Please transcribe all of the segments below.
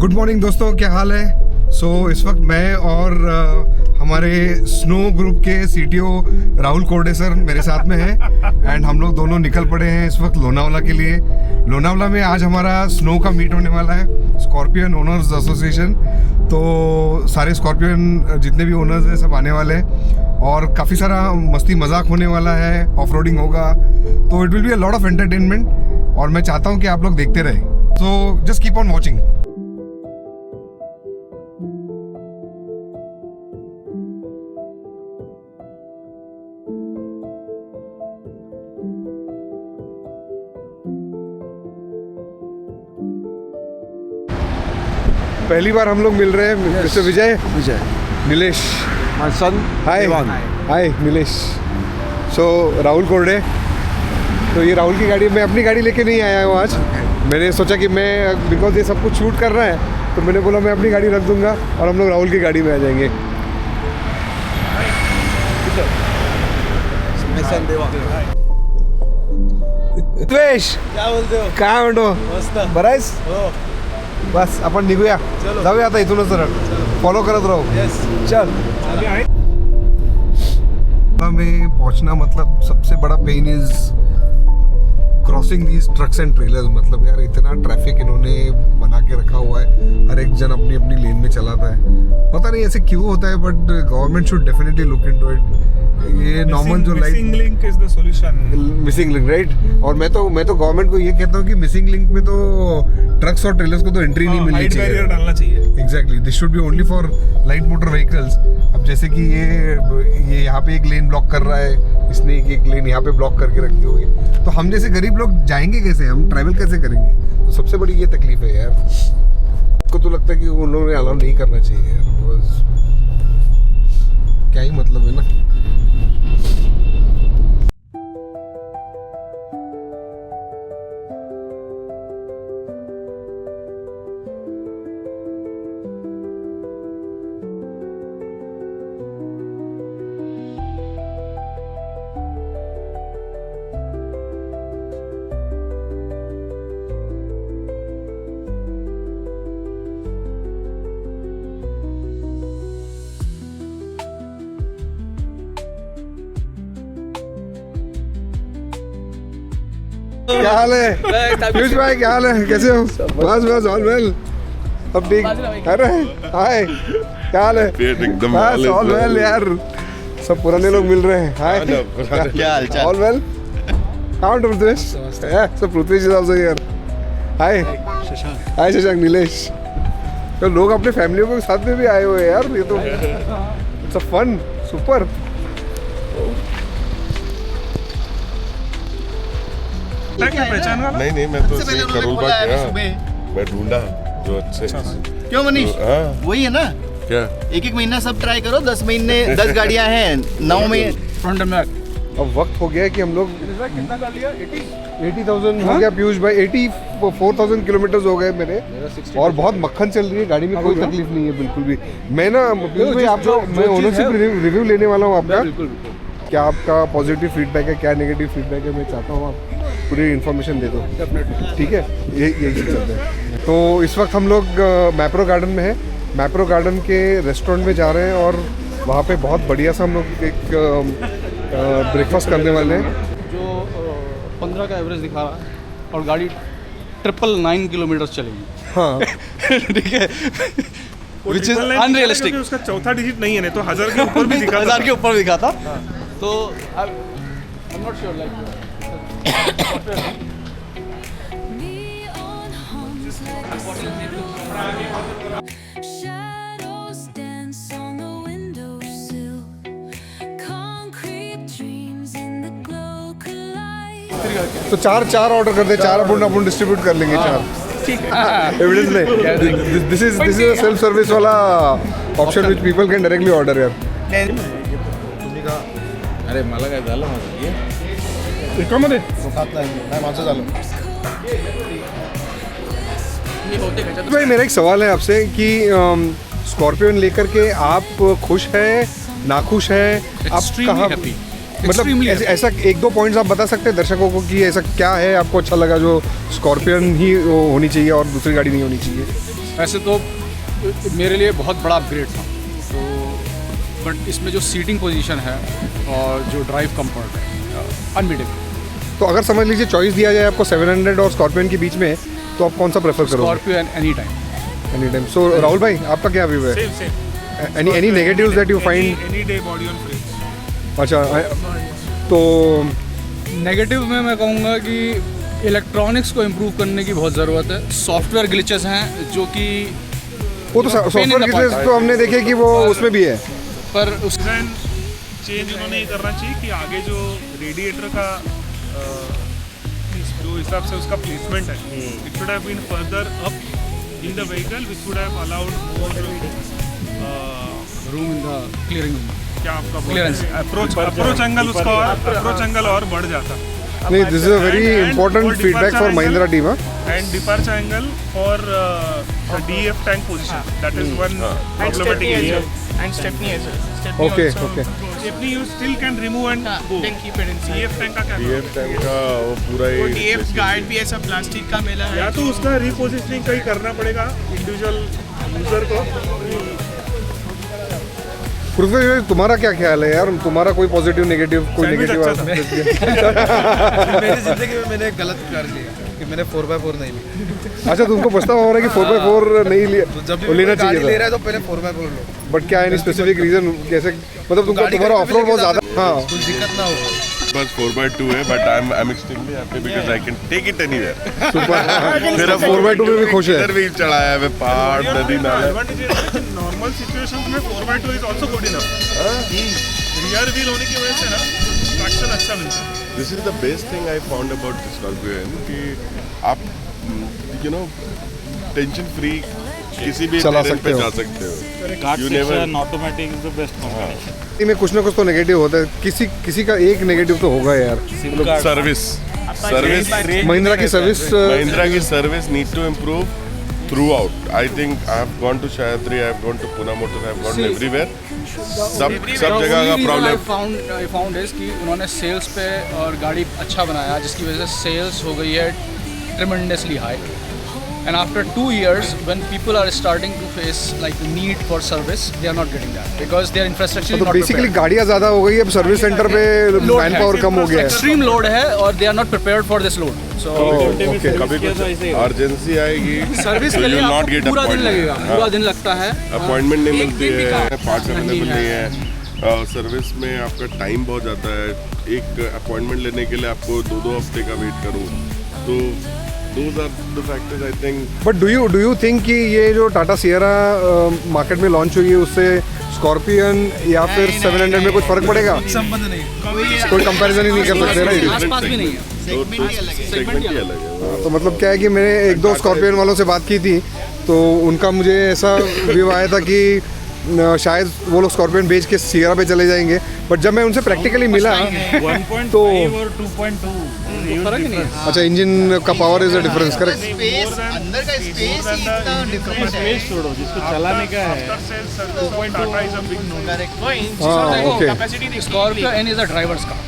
Good morning दोस्तों, क्या हाल है। इस वक्त मैं और हमारे स्नो ग्रुप के सीटीओ राहुल कोरडे सर मेरे साथ में हैं एंड हम लोग दोनों निकल पड़े हैं इस वक्त लोनावाला के लिए। लोनावाला में आज हमारा स्नो का मीट होने वाला है, स्कॉर्पियन ओनर्स एसोसिएशन। तो सारे स्कॉर्पियन जितने भी ओनर्स हैं सब आने वाले हैं और काफ़ी सारा मस्ती मजाक होने वाला है, ऑफ रोडिंग होगा, तो it will be a lot of entertainment और मैं चाहता हूँ कि आप लोग देखते रहें। So just keep on watching. पहली बार हम लोग मिल रहे हैं। Mister Vijay Nilesh, My son, hi Ivan. हाय नीलेश। राहुल कोरडे। तो ये राहुल की गाड़ी, मैं अपनी गाड़ी लेके नहीं आया हूँ आज। मैंने सोचा कि मैं बिकॉज ये सब कुछ शूट कर रहा है तो मैंने बोला मैं अपनी गाड़ी रख दूंगा और हम लोग राहुल की गाड़ी में आ जाएंगे। My son, Deva. द्वेष क्या बोलते हो? काय म्हणतो? मस्त. बरं आहेस? हो. बस आपण निघूया, चलो. जाऊया आता इथूनच सरळ, फॉलो करत राहू। Yes. चल। में पहुंचना मतलब सबसे बड़ा pain is crossing these trucks and trailers. मतलब यार इतना ट्रैफिक इन्होंने बना के रखा हुआ है, हर एक जन अपनी अपनी लेन में चलाता है। पता नहीं ऐसे क्यों होता है, but government should definitely look into it. ये नॉर्मल जो light missing link is the solution. Missing link, right. और मैं तो गवर्नमेंट को ये कहता हूँ कि मिसिंग लिंक में तो ट्रक्स और ट्रेलर्स को तो एंट्री नहीं मिलनी हाइट बैरियर चाहिए। डालना चाहिए। Exactly, this should be only for light motor vehicles. अब जैसे कि ये यहाँ पे एक लेन ब्लॉक कर रहा है, इसने एक लेन यहाँ पे ब्लॉक करके रखी होगी, तो हम जैसे गरीब लोग जाएंगे कैसे, हम ट्रैवल कैसे करेंगे? तो सबसे बड़ी ये तकलीफ है यार। को तो लगता है कि उन्होंने अलाउ नहीं करना चाहिए यार, बिकॉज क्या ही मतलब है ना। क्या हाल है पीयूष भाई, क्या हाल है, कैसे हो? बस बस ऑल वेल, सब ठीक। अरे हाय, क्या हाल है? एकदम बस ऑल वेल यार, सब पुराने लोग मिल रहे हैं। हाय, क्या हाल चाल? All well. काउंट पृथ्वीश, सब पृथ्वीश इज आल्सो हियर। हाय हाय शशांक, नीलेश। तो लोग अपने फैमिलियों के साथ में भी आए हुए हैं यार, ये तो इट्स अ फन, सुपर। पहचान वाला? नहीं मैं तो करोल बाग गया, मैं ढूंढा जो अच्छे। क्यों मनीष? हाँ वही है ना, क्या एक महीना सब ट्राई करो। 10 महीने 10 गाड़ियां हैं, 9 में फ्रंट में। अब वक्त हो गया है कि हम लोग कितना कर लिया? 80,000 हो गया पीयूष भाई, 84,000 किलोमीटर हो गए मेरे, और बहुत मक्खन चल रही है गाड़ी में, कोई तकलीफ नहीं है बिल्कुल भी। मैं ना पीयूष भाई आपको, मैं ओनरशिप रिव्यू लेने वाला हूँ आपका। क्या आपका पॉजिटिव फीडबैक है, क्या नेगेटिव फीडबैक है, मैं चाहता हूँ आप पूरी इन्फॉर्मेशन दे दो, ठीक है? यही चलता है। तो इस वक्त हम लोग मैप्रो गार्डन में है। मैप्रो गार्डन के रेस्टोरेंट में जा रहे हैं और वहाँ पे बहुत बढ़िया सा हम लोग एक ब्रेकफास्ट करने वाले हैं। जो 15 का एवरेज दिखा रहा है और गाड़ी 999 किलोमीटर चलेगी। हाँ ठीक है, विच इज अनरियलिस्टिक। उसका चौथा डिजिट नहीं है, नहीं तो 1000 के ऊपर भी दिखा। 1000 के ऊपर दिखा था। तो I am not sure like Shadows dance on the windowsill. Concrete dreams in the glow collide. तो चार ऑर्डर कर दे, चार अपन डिस्ट्रीब्यूट कर लेंगे, चार एविडेंस नहीं। This is a self service वाला option which people can directly order यार। अरे मला काय झालं एकामध्ये नाही माझं झालं। भाई मेरा एक सवाल है आपसे कि स्कॉर्पियन लेकर के आप खुश हैं, नाखुश हैं, आप कहाँ? मतलब ऐसा एक दो पॉइंट्स आप बता सकते हैं दर्शकों को कि ऐसा क्या है आपको अच्छा लगा जो स्कॉर्पियन ही होनी चाहिए और दूसरी गाड़ी नहीं होनी चाहिए? वैसे तो मेरे लिए बहुत बड़ा अपग्रेड था, तो बट इसमें जो सीटिंग पोजीशन है और जो ड्राइव कंफर्ट है अनबीटेबल। तो अगर समझ लीजिए चॉइस दिया जाए आपको 700 और स्कॉर्पियन के बीच में, तो आप कौन सा प्रेफर करोगे? Scorpio any time. Any time. So Rahul भाई, आपका क्या व्यू है? Same. Any negatives that you find? Any day body on frames. अच्छा, तो नेगेटिव में मैं कहूँगा कि इलेक्ट्रॉनिक्स को इम्प्रूव करने की बहुत ज़रूरत है। सॉफ्टवेयर ग्लिचेस हैं जो कि वो तो सॉफ्टवेयर ग्लिचेस तो हमने देखे कि वो उसमें भी है, पर उस डिज़ाइन चेंज उन्होंने ये करना चाहिए कि आगे जो रेडिएटर का जो हिसाब से उसका प्लेसमेंट है, it should have been further up in the vehicle which should have allowed more room in the clearing room. क्या आपका Clearance. अप्रोच एंगल उसका अप्रोच एंगल और बढ़ जाता। नहीं, this is a very important feedback for Mahindra team. And departure angle for the DF tank position. That is one problematic area. And Stepney as well. Stepney okay also. Okay. Stepney you still can remove and go. Then keep it inside. DF tank का क्या? DF tank का वो पूरा वो ही DF guard भी ऐसा plastic का मिला है। या तो उसका रिपोजिशनिंग कहीं करना पड़ेगा इंडिविजुअल यूजर को। पृथ्वी भाई, तुम्हारा क्या ख्याल है यार? तुम्हारा कोई पॉजिटिव नेगेटिव, कोई Sandwich नेगेटिव? अच्छा मेरी जिंदगी में मैंने एक गलत कर लिया कि मैंने 4x4 नहीं ली। अच्छा, तुमको पछतावा हो रहा है कि 4x4 नहीं लिया? तो जब वो भी लेना कोई गाड़ी ले चाहिए रहा था। है तो पहले 4x4 लो, बट क्या है स्पेसिफिक रीजन? कैसे मतलब तुमको गाड़ी तुम्हारा कहीं ऑफ रोड भी बहुत लेके ज़्यादा? हाँ, कुछ दिक्कत ना हो। बस 4x2 है, but I am extremely happy because I can take it anywhere. Super. मेरा 4x2 में भी खुश है। इधर भी चढ़ाया है, मैं पहाड़, नदी, नाला। नॉर्मल सिचुएशंस में 4x2 is also good enough. Rear wheel होने की वजह से ना ट्रैक्शन अच्छा मिलता है। This is the best thing I found about Scorpio कि आप यू नो टेंशन फ्री किसी भी चला terrain सकते पे हो। जा सकते हो। Card You never- section automatic is the best combination. में कुछ ना कुछ तो नेगेटिव होता है, किसी का एक नेगेटिव तो होगा यार। सर्विस महिंद्रा की सर्विस महिंद्रा की service need to improve throughout. I think I have gone to Shayatri, I have gone to Pune Motors, I have gone everywhere. सब जगह का प्रॉब्लम आई फाउंड इज कि उन्होंने सेल्स पे और गाड़ी अच्छा बनाया, जिसकी वजह से सेल्स हो गई है tremendously high. And after 2 years, when people are starting to face like the need for service, they are not getting that because their infrastructure is तो not बेसिकली prepared. गाड़ियाँ ज़्यादा हो गई है, अब सर्विस सेंटर पे मैन पावर कम हो गया है। Extreme load है और they are not prepared for this load. So okay. कभी कुछ अर्जेंसी आएगी सर्विस तो के लिए you'll not आपको get पूरा दिन appointment. लगेगा, हाँ, पूरा दिन लगता है। अपॉइंटमेंट नहीं एक मिलती दिन भी है, काम पार्ट्स अवेलेबल नहीं नहीं है, सर्विस में आपका टाइम बहुत जाता है। एक अपॉइंटमेंट लेने के लिए आपको 2-2 हफ्ते का वेट करूँ, तो those are the factors I think. But do you think कि ये जो टाटा सियरा मार्केट में लॉन्च हुई है उससे स्कॉर्पियन या फिर 700 में कुछ फर्क पड़ेगा? संबंध नहीं। कोई कंपैरिजन ही नहीं कर सकते ना। आसपास भी नहीं है। सेगमेंट ही अलग है। तो मतलब क्या है कि मैंने 1-2 स्कॉर्पियन वालों से बात की थी, तो उनका मुझे ऐसा व्यू आया था कि शायद वो लोग स्कॉर्पियन बेच के सियरा पे चले जाएंगे, बट जब मैं उनसे प्रैक्टिकली मिला 1.5 तो और 2.2 फर्क ही नहीं है। अच्छा, इंजन का power is a difference, correct? Space अंदर का स्पेस ही इतना डिफरेंट है। स्पेस छोड़ो, जिसको चलाने का है Tata is a big no. हाँ, okay, capacity Scorpio N is a driver's car.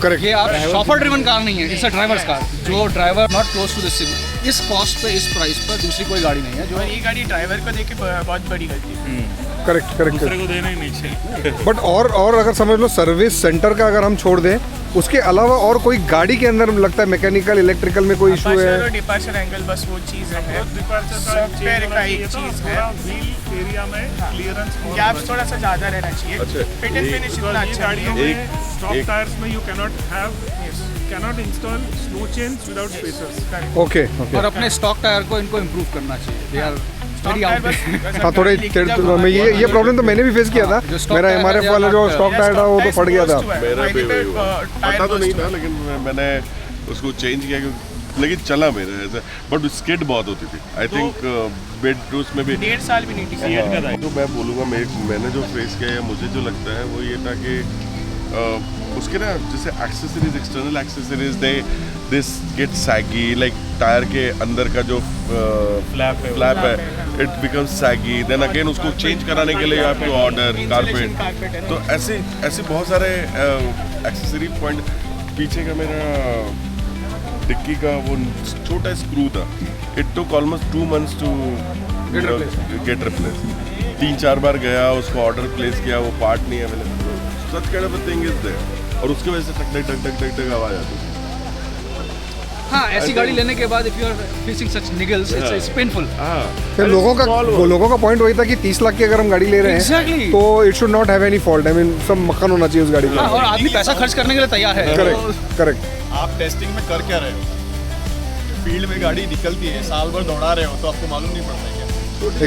Correct. ये आप शॉफर ड्रिवन कार नहीं है, इट्स अ ड्राइवर्स कार। जो driver not close to this इस कॉस्ट पे, इस प्राइस पर दूसरी कोई गाड़ी नहीं है जो और ये गाड़ी ड्राइवर को देके बहुत बड़ी गलती है। करेक्ट दूसरे को देना ही नहीं चाहिए। बट और अगर समझ लो सर्विस सेंटर का अगर हम छोड़ दें, उसके अलावा और कोई गाड़ी के अंदर लगता है मैकेनिकल इलेक्ट्रिकल में कोई इशू है? डिपार्चर एंगल बस वो चीज़ है। सॉफ्टवेयर का एक चीज़ है। व्हील एरिया में क्लियरेंस गैप थोड़ा सा ज़्यादा रहना चाहिए। अच्छा, फिट एंड फिनिश इतना अच्छा गाड़ियों नहीं है। में स्टॉक टायर्स में you cannot install snow chains without spacers. Okay okay. और अपने स्टॉक टायर को इनको इम्प्रूव करना चाहिए। They are very outdated. हाँ, थोड़े मैं ये प्रॉब्लम तो मैंने भी फेस किया था। जो stock मेरा टायर MRF है, वाला जो स्टॉक टायर था वो तो फट गया था। मेरा भी वही हुआ। पता तो नहीं था, लेकिन मैंने उसको चेंज किया, लेकिन चला मेरा ऐसा। बट स्किड बहुत होती थी। आई थिंक बेड उसमें भी 1.5 साल भी नहीं टिकी। तो मैं बोलूँगा मैंने जो फेस किया है, मुझे जो लगता है वो ये था कि उसके ना जैसे accessories, external accessories this get saggy, like tyre के अंदर का जो फ्लैप है it becomes saggy, then again उसको चेंज कराने के लिए आपको ऑर्डर कारपेट। तो ऐसे बहुत सारे एक्सेसरी पॉइंट। पीछे का मेरा डिक्की का वो छोटा स्क्रू था, it took almost 2 months to get replace. 3-4 बार गया, उसको ऑर्डर प्लेस किया, वो पार्ट नहीं available, such kind of a thing is there, और उसकी वजह से टक टक टक टक टक आवाज आती है। हाँ, ऐसी गाड़ी लेने के बाद if you are facing such niggles it's painful. फिर लोगों का पॉइंट वही था कि 30 लाख की अगर हम गाड़ी ले रहे हैं Exactly. तो it should not have any fault, I mean सब मक्खन होना चाहिए उस गाड़ी हाँ, का। और आदमी पैसा खर्च करने के लिए तैयार है। करेक्ट। आप टेस्टिंग में कर क्या रहे हो? फील्ड में गाड़ी निकलती है, साल भर दौड़ा रहे हो तो आपको मालूम नहीं पड़ता है क्या?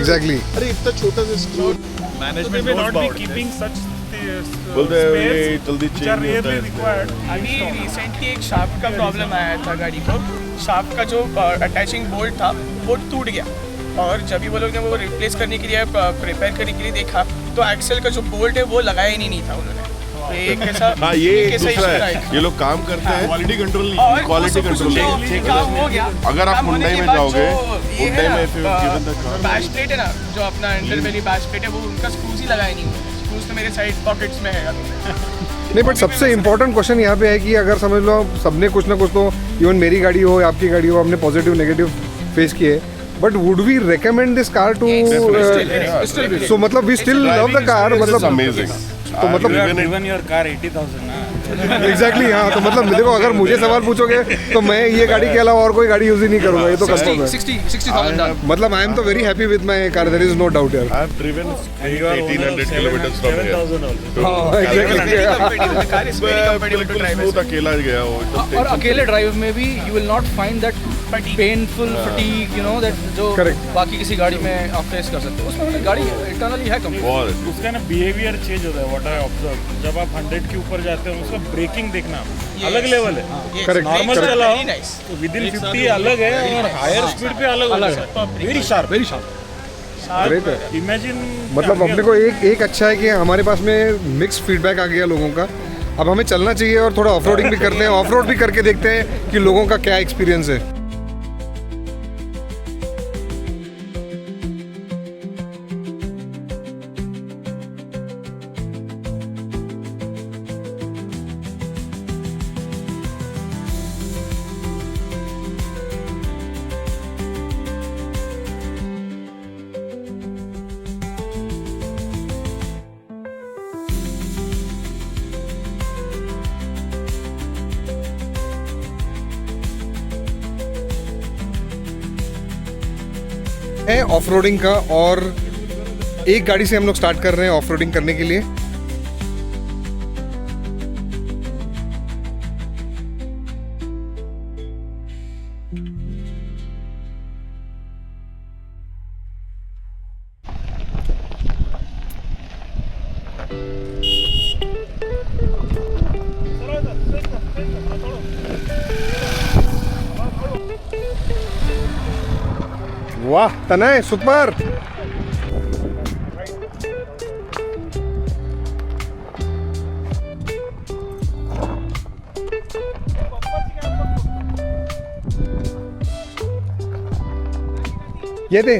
एग्जैक्टली। अरे इतना छोटा सा screw They may not be keeping such बोलते हैं ये spares जल्दी which चेंज are होता rarely है। required. अभी रिसेंटली एक शाफ्ट का प्रॉब्लम आया था गाड़ी को। शाफ्ट का जो अटैचिंग बोल्ट था वो टूट गया, और जब भी वो लोग ने वो रिप्लेस करने के लिए रिपेयर करने के लिए देखा तो एक्सेल का जो बोल्ट है वो लगाया ही नहीं था उन्होंने। तो एक ऐसा हाँ, ये एक ऐसा दूसरा issue है, रहा ये लोग काम करते हैं क्वालिटी कंट्रोल नहीं। और क्वालिटी कंट्रोल काम हो गया। अगर आप काम होने हुंडई के में बाद जाओगे, जो ये है हुंडई ना, में if you've given the car- bash plate है ना, जो अपना अंडरबेली बैश प्लेट है, वो उनका स्क्रूज ही लगाया नहीं हुआ। स्क्रूज तो मेरे साइड पॉकेट्स में है अभी। नहीं, बट सबसे इम्पोर्टेंट क्वेश्चन यहाँ पे है कि अगर समझ लो सबने कुछ ना कुछ तो, इवन मेरी गाड़ी हो या आपकी गाड़ी हो, हमने पॉजिटिव नेगेटिव फेस किए, but would we recommend this car to? So मतलब we still love the car, मतलब अमेजिंग। तो मतलब Even your car 80,000 ना। एग्जैक्टली हाँ, तो मतलब देखो अगर मुझे सवाल पूछोगे तो मैं ये गाड़ी के अलावा और कोई गाड़ी यूज ही नहीं करूंगा, ये तो कंफर्म है। 60,000 डन। मतलब आई एम तो very happy with my car, there is no doubt यार। I've driven 1800 kilometers from here. 7,000 also. हाँ exactly. Car is very comfortable to drive. Smooth अकेला गया वो एकदम और अकेले ड्राइव में भी you will not find that painful fatigue, you know that, जो Correct. बाकी किसी गाड़ी में आप फेस कर सकते हो। उसमें मतलब गाड़ी इंटरनली है कम। बहुत उसका ना बिहेवियर चेंज होता है, व्हाट आई ऑब्जर्व। जब आप 100 के ऊपर जाते हो उसका ब्रेकिंग देखना अलग लेवल है। Correct. Normal Correct. चलाओ वेरी नाइस। तो विद इन 50 अलग है, और हायर स्पीड पे अलग होता है। Very sharp, very sharp. Great है। इमेजिन मतलब अपने को एक अच्छा है कि हमारे पास में मिक्स फीडबैक आ गया लोगों का। अब हमें चलना चाहिए और थोड़ा ऑफ रोडिंग भी करते हैं, ऑफ रोड भी करके देखते हैं कि लोगों का क्या एक्सपीरियंस है। है ऑफ रोडिंग का, और एक गाड़ी से हम लोग स्टार्ट कर रहे हैं ऑफ रोडिंग करने के लिए। वाह तनय सुपर। ये दे।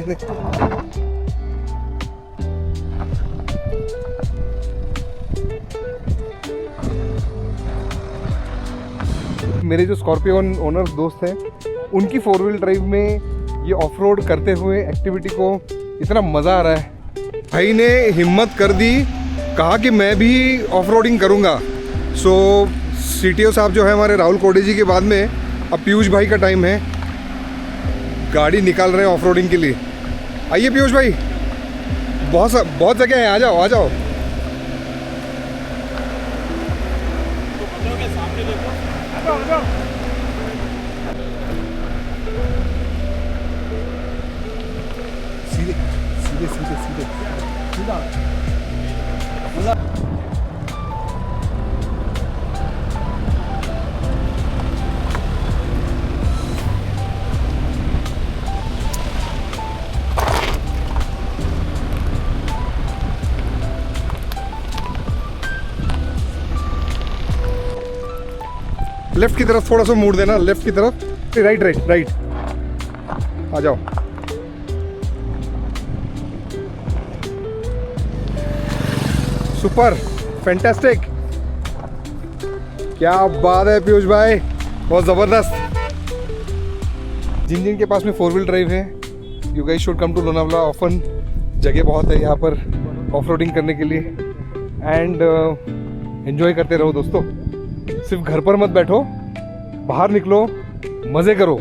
मेरे जो स्कॉर्पियो ओनर्स दोस्त हैं, उनकी 4 व्हील ड्राइव में ये ऑफ रोड करते हुए एक्टिविटी को इतना मज़ा आ रहा है। भाई ने हिम्मत कर दी, कहा कि मैं भी ऑफ रोडिंग करूँगा। सो CTO साहब जो है हमारे राहुल कोडे जी के बाद में, अब पीयूष भाई का टाइम है, गाड़ी निकाल रहे हैं ऑफ रोडिंग के लिए। आइए पीयूष भाई, बहुत जगह है, आ जाओ आ जाओ। सीधे सीधे सीधे सीधे सीधा। लेफ्ट की तरफ थोड़ा सा मोड़ देना, लेफ्ट की तरफ, राइट राइट राइट, आ जाओ। सुपर, फैंटास्टिक, क्या बात है पीयूष भाई, बहुत ज़बरदस्त। जिन जिन के पास में 4 व्हील ड्राइव है, you guys should come to Lonavala often. जगह बहुत है यहाँ पर ऑफ रोडिंग करने के लिए एंड एंजॉय करते रहो दोस्तों। सिर्फ घर पर मत बैठो, बाहर निकलो, मज़े करो।